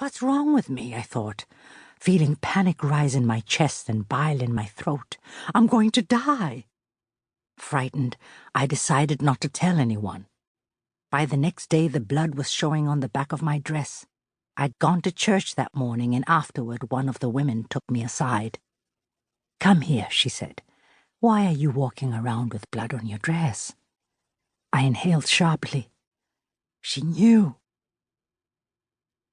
What's wrong with me, I thought, feeling panic rise in my chest and bile in my throat. I'm going to die. Frightened, I decided not to tell anyone. By the next day, the blood was showing on the back of my dress. I'd gone to church that morning, and afterward one of the women took me aside. "Come here," she said. "Why are you walking around with blood on your dress?" I inhaled sharply. She knew.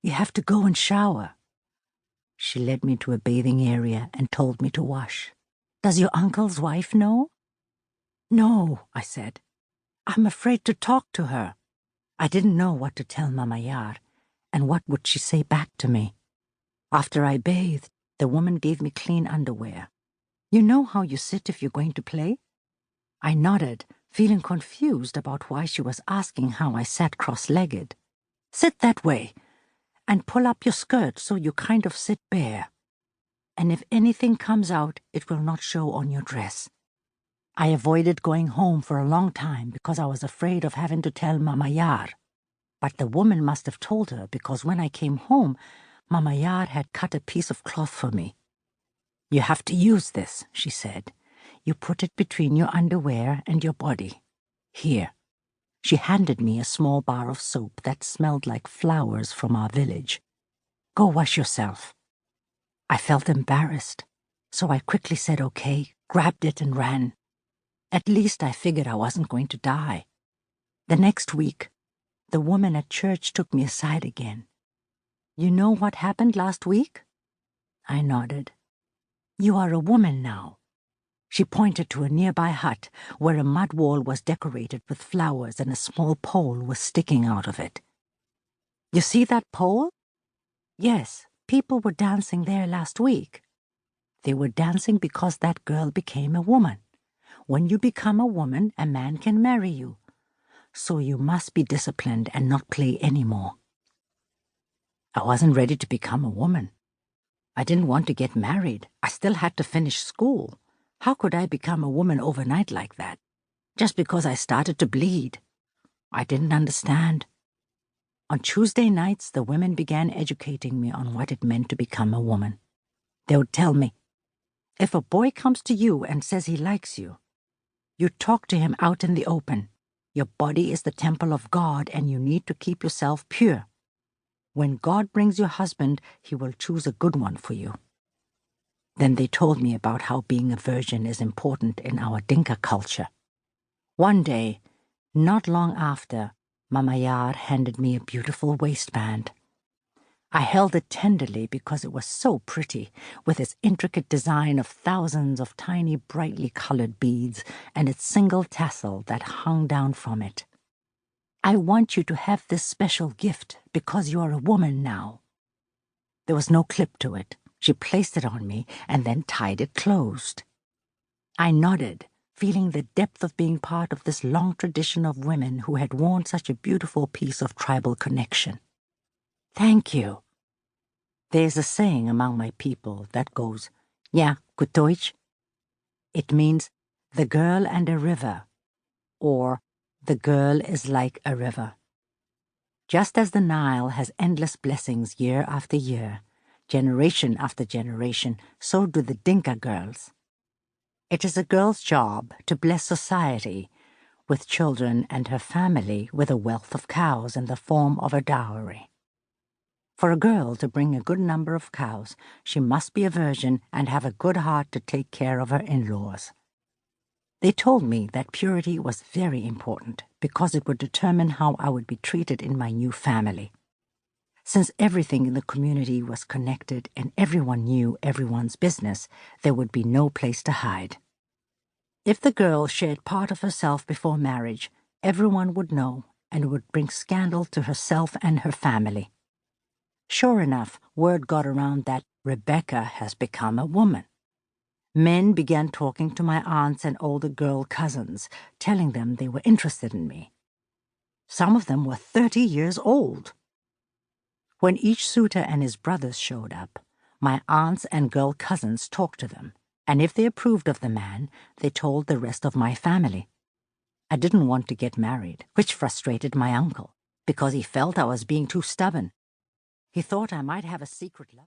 "You have to go and shower." She led me to a bathing area and told me to wash. "Does your uncle's wife know?" "No," I said. "I'm afraid to talk to her." I didn't know what to tell Mama Yar, and what would she say back to me. After I bathed, the woman gave me clean underwear. "You know how you sit if you're going to play?" I nodded, feeling confused about why she was asking how I sat cross-legged. "Sit that way, and pull up your skirt so you kind of sit bare. And if anything comes out, it will not show on your dress." I avoided going home for a long time because I was afraid of having to tell Mama Yar. But the woman must have told her, because when I came home, Mama Yar had cut a piece of cloth for me. "You have to use this," she said. "You put it between your underwear and your body. Here." She handed me a small bar of soap that smelled like flowers from our village. "Go wash yourself." I felt embarrassed, so I quickly said okay, grabbed it and ran. At least I figured I wasn't going to die. The next week, the woman at church took me aside again. "You know what happened last week?" I nodded. "You are a woman now." She pointed to a nearby hut where a mud wall was decorated with flowers and a small pole was sticking out of it. "You see that pole?" "Yes, people were dancing there last week." "They were dancing because that girl became a woman. When you become a woman, a man can marry you. So you must be disciplined and not play anymore." I wasn't ready to become a woman. I didn't want to get married. I still had to finish school. How could I become a woman overnight like that? Just because I started to bleed. I didn't understand. On Tuesday nights, the women began educating me on what it meant to become a woman. They would tell me, "If a boy comes to you and says he likes you, you talk to him out in the open. Your body is the temple of God, and you need to keep yourself pure. When God brings your husband, he will choose a good one for you." Then they told me about how being a virgin is important in our Dinka culture. One day, not long after, Mama Yar handed me a beautiful waistband. I held it tenderly because it was so pretty, with its intricate design of thousands of tiny, brightly colored beads and its single tassel that hung down from it. "I want you to have this special gift because you are a woman now." There was no clip to it. She placed it on me and then tied it closed. I nodded, feeling the depth of being part of this long tradition of women who had worn such a beautiful piece of tribal connection. "Thank you." There's a saying among my people that goes, "Ja, kutoich." It means the girl and a river, or the girl is like a river. Just as the Nile has endless blessings year after year, generation after generation, so do the Dinka girls. It is a girl's job to bless society with children and her family with a wealth of cows in the form of a dowry. For a girl to bring a good number of cows, she must be a virgin and have a good heart to take care of her in-laws. They told me that purity was very important because it would determine how I would be treated in my new family. Since everything in the community was connected and everyone knew everyone's business, there would be no place to hide. If the girl shared part of herself before marriage, everyone would know and would bring scandal to herself and her family. Sure enough, word got around that Rebecca has become a woman. Men began talking to my aunts and older girl cousins, telling them they were interested in me. Some of them were 30 years old. When each suitor and his brothers showed up, my aunts and girl cousins talked to them, and if they approved of the man, they told the rest of my family. I didn't want to get married, which frustrated my uncle, because he felt I was being too stubborn. He thought I might have a secret love.